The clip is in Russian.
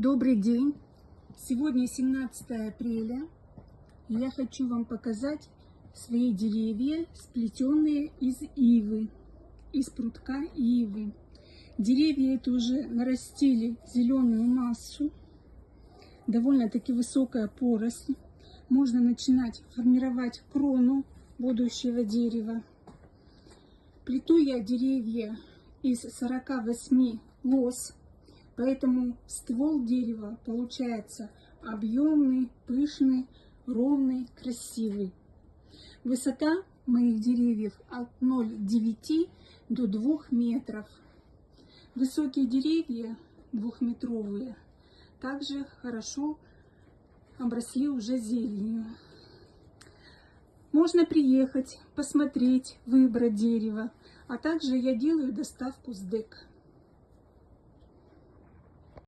Добрый день! Сегодня 17 апреля, и я хочу вам показать свои деревья, сплетенные из ивы, из прутка ивы. Деревья это уже нарастили зеленую массу, довольно-таки высокая поросль. Можно начинать формировать крону будущего дерева. Плету я деревья из 48 лоз. Поэтому ствол дерева получается объемный, пышный, ровный, красивый. Высота моих деревьев от 0,9 до 2 метров. Высокие деревья, двухметровые, также хорошо обросли уже зеленью. Можно приехать, посмотреть, выбрать дерево, а также я делаю доставку с ДЭК.